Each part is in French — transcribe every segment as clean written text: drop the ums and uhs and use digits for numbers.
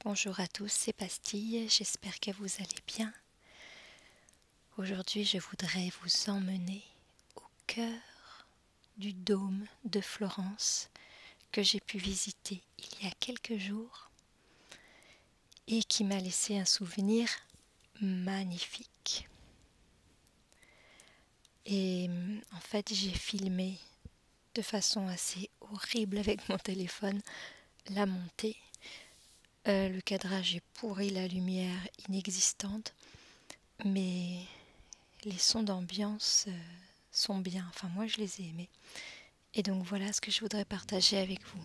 Bonjour à tous, c'est Pastille, j'espère que vous allez bien. Aujourd'hui, je voudrais vous emmener au cœur du dôme de Florence que j'ai pu visiter il y a quelques jours et qui m'a laissé un souvenir magnifique. Et en fait, j'ai filmé de façon assez horrible avec mon téléphone la montée. Le cadrage est pourri, la lumière inexistante, mais les sons d'ambiance sont bien, enfin moi je les ai aimés. Et donc voilà ce que je voudrais partager avec vous.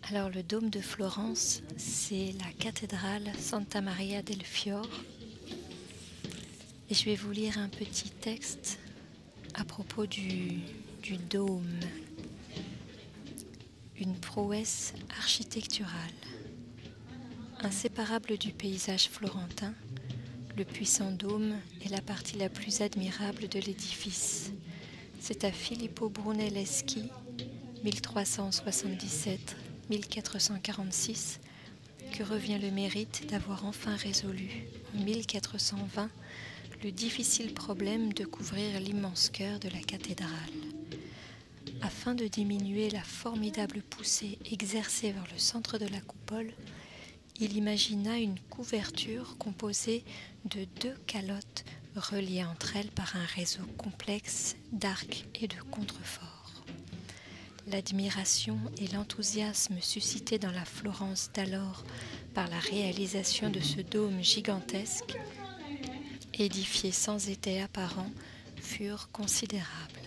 Alors le dôme de Florence, c'est la cathédrale Santa Maria del Fiore. Et je vais vous lire un petit texte à propos du dôme. Une prouesse architecturale. Inséparable du paysage florentin, le puissant dôme est la partie la plus admirable de l'édifice. C'est à Filippo Brunelleschi, 1377-1446, que revient le mérite d'avoir enfin résolu, en 1420, le difficile problème de couvrir l'immense chœur de la cathédrale. Afin de diminuer la formidable poussée exercée vers le centre de la coupole, il imagina une couverture composée de 2 calottes reliées entre elles par un réseau complexe d'arcs et de contreforts. L'admiration et l'enthousiasme suscités dans la Florence d'alors par la réalisation de ce dôme gigantesque, édifié sans étai apparent, furent considérables.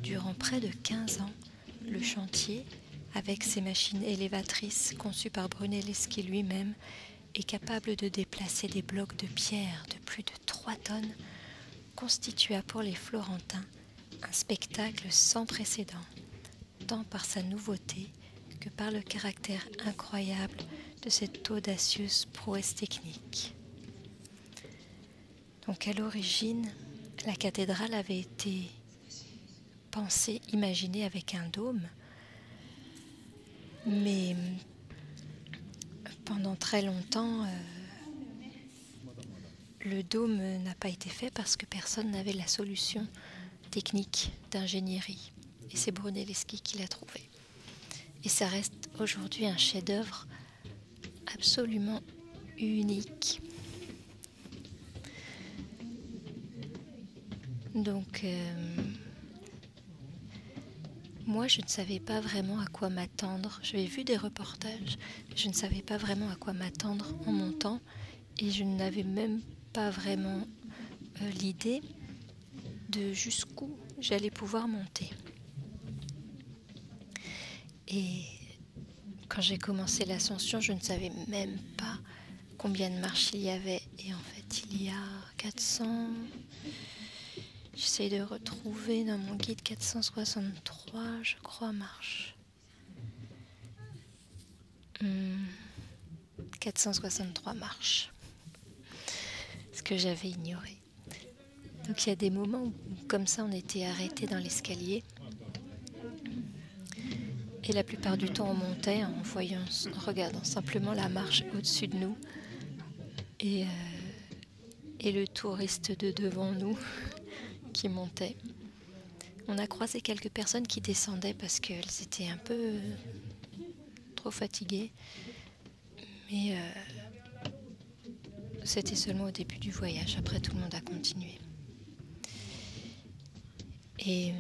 Durant près de 15 ans, le chantier, avec ses machines élévatrices conçues par Brunelleschi lui-même, est capable de déplacer des blocs de pierre de plus de 3 tonnes, constitua pour les Florentins un spectacle sans précédent, tant par sa nouveauté que par le caractère incroyable de cette audacieuse prouesse technique. Donc à l'origine, la cathédrale avait été pensée, imaginée avec un dôme, mais pendant très longtemps, le dôme n'a pas été fait parce que personne n'avait la solution technique d'ingénierie. Et c'est Brunelleschi qui l'a trouvé. Et ça reste aujourd'hui un chef-d'œuvre absolument unique. Donc, moi, je ne savais pas vraiment à quoi m'attendre. J'avais vu des reportages, mais je ne savais pas vraiment à quoi m'attendre en montant. Et je n'avais même pas vraiment l'idée de jusqu'où j'allais pouvoir monter. Et quand j'ai commencé l'ascension, je ne savais même pas combien de marches il y avait. Et en fait, il y a 400... J'essaie de retrouver dans mon guide 463, je crois, marches. 463 marches. Ce que j'avais ignoré. Donc il y a des moments où, comme ça, on était arrêté dans l'escalier. Et la plupart du temps, on montait en regardant simplement la marche au-dessus de nous. Et le touriste de devant nous qui montait. On a croisé quelques personnes qui descendaient parce qu'elles étaient un peu trop fatiguées. Mais c'était seulement au début du voyage. Après, tout le monde a continué. Et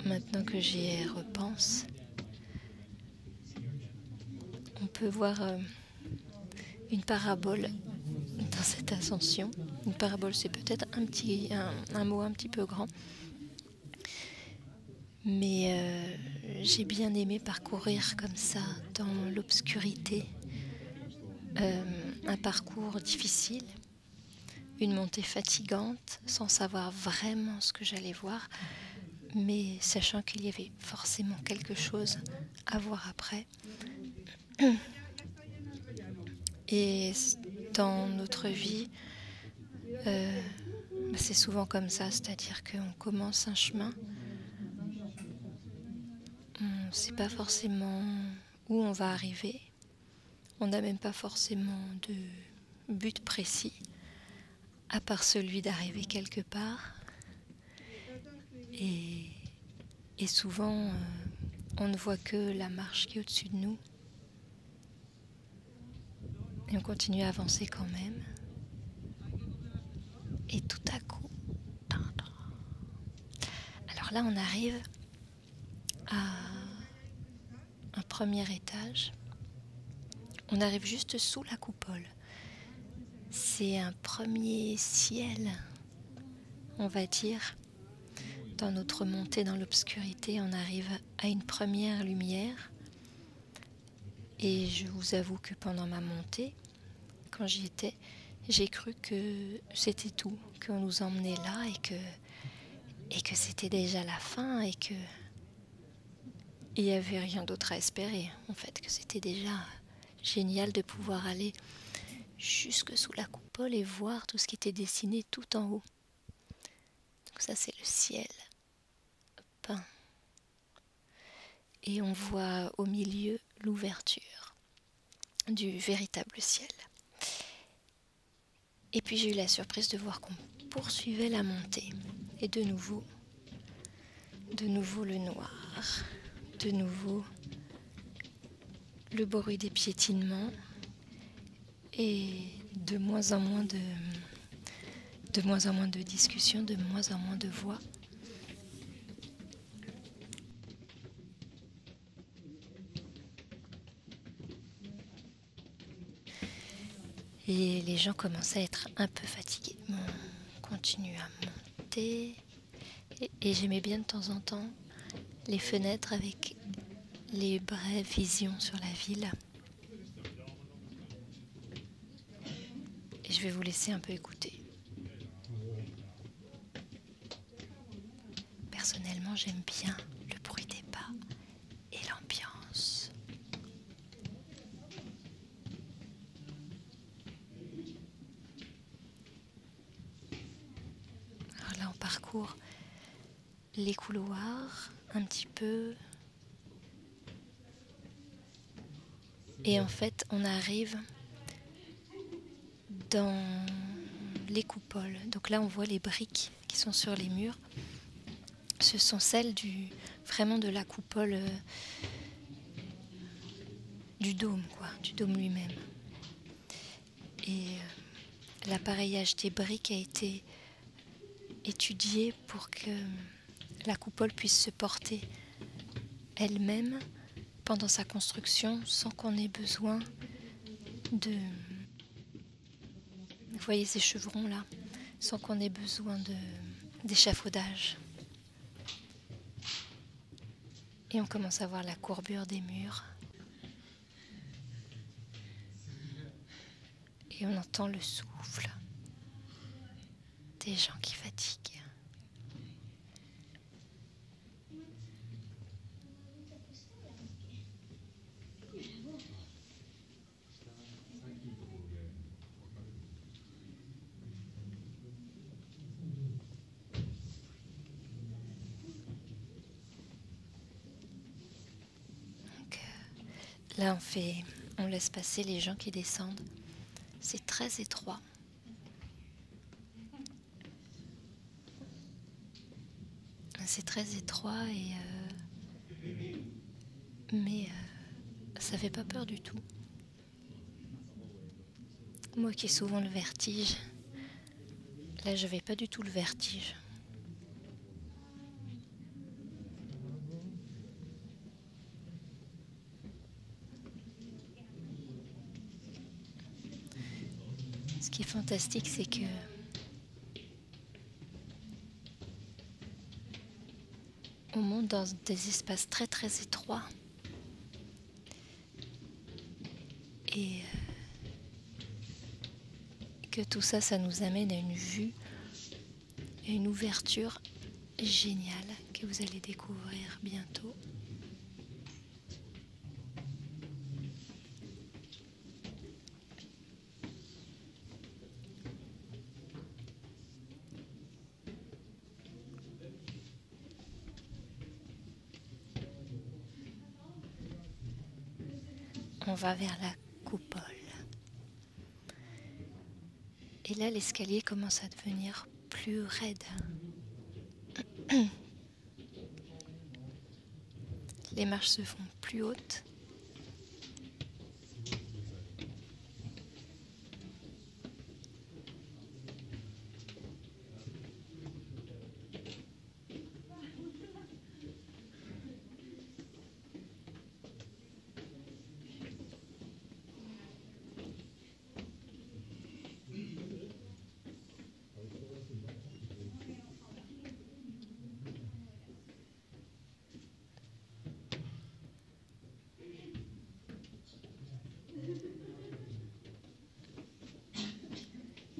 maintenant que j'y repense, on peut voir une parabole dans cette ascension. Une parabole, c'est peut-être un mot un petit peu grand. Mais j'ai bien aimé parcourir comme ça, dans l'obscurité, un parcours difficile, une montée fatigante, sans savoir vraiment ce que j'allais voir, mais sachant qu'il y avait forcément quelque chose à voir après. Et dans notre vie, c'est souvent comme ça, c'est-à-dire qu'on commence un chemin, on ne sait pas forcément où on va arriver, on n'a même pas forcément de but précis, à part celui d'arriver quelque part. Et souvent, on ne voit que la marche qui est au-dessus de nous. Et on continue à avancer quand même. Et tout à coup... Alors là, on arrive à un premier étage. On arrive juste sous la coupole. C'est un premier ciel, on va dire. Dans notre montée dans l'obscurité, on arrive à une première lumière. Et je vous avoue que pendant ma montée, quand j'y étais, j'ai cru que c'était tout, qu'on nous emmenait là et que c'était déjà la fin et que il n'y avait rien d'autre à espérer. En fait, que c'était déjà génial de pouvoir aller jusque sous la coupole et voir tout ce qui était dessiné tout en haut. Donc ça, c'est le ciel peint. Et on voit au milieu l'ouverture du véritable ciel. Et puis j'ai eu la surprise de voir qu'on poursuivait la montée. Et de nouveau le noir, de nouveau le bruit des piétinements et de moins en moins de discussions, de moins en moins de voix. Et les gens commencent à être un peu fatigués. On continue à monter. Et j'aimais bien de temps en temps les fenêtres avec les brèves visions sur la ville. Et je vais vous laisser un peu écouter. Personnellement, j'aime bien le bruit des pas et l'ambiance. Alors là, on parcourt les couloirs un petit peu. Et en fait, on arrive dans les coupoles. Donc là, on voit les briques qui sont sur les murs. Ce sont celles vraiment de la coupole du dôme, du dôme lui-même. Et l'appareillage des briques a été étudié pour que la coupole puisse se porter elle-même pendant sa construction sans qu'on ait besoin de... Vous voyez ces chevrons là, sans qu'on ait besoin d'échafaudage. Et on commence à voir la courbure des murs. Et on entend le souffle des gens qui fatiguent. Là, on laisse passer les gens qui descendent. C'est très étroit. C'est très étroit mais ça fait pas peur du tout. Moi qui ai souvent le vertige, là je n'avais pas du tout le vertige. Ce qui est fantastique, c'est que on monte dans des espaces très très étroits. Et que tout ça, ça nous amène à une vue, à une ouverture géniale que vous allez découvrir bientôt. on va vers la coupole. Et là, l'escalier commence à devenir plus raide. Les marches se font plus hautes.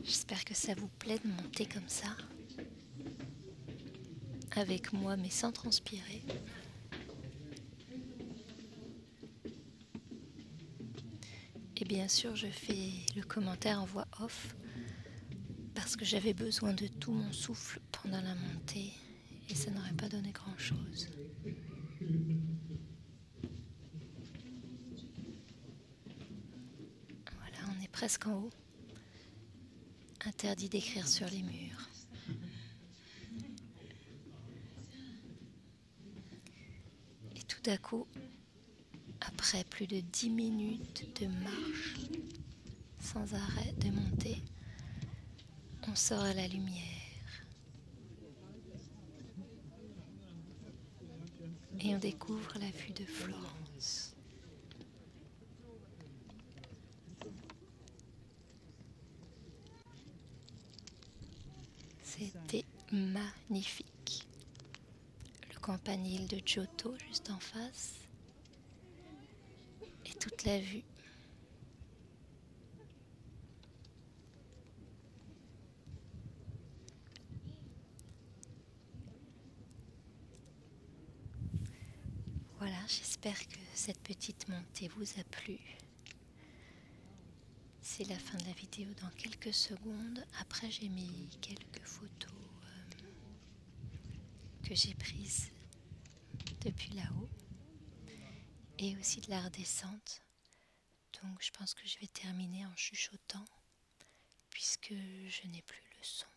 J'espère que ça vous plaît de monter comme ça, avec moi mais sans transpirer. Et bien sûr, je fais le commentaire en voix off parce que j'avais besoin de tout mon souffle pendant la montée et ça n'aurait pas donné grand-chose. Voilà, on est presque en haut. Interdit d'écrire sur les murs. Et tout d'un coup, après plus de 10 minutes de marche, sans arrêt de montée, on sort à la lumière. Et on découvre la vue de Florence. C'était magnifique. Le campanile de Giotto juste en face. Et toute la vue. Voilà, j'espère que cette petite montée vous a plu. C'est la fin de la vidéo dans quelques secondes. Après, j'ai mis quelques photos que j'ai prises depuis là-haut et aussi de la redescente. Donc je pense que je vais terminer en chuchotant puisque je n'ai plus le son.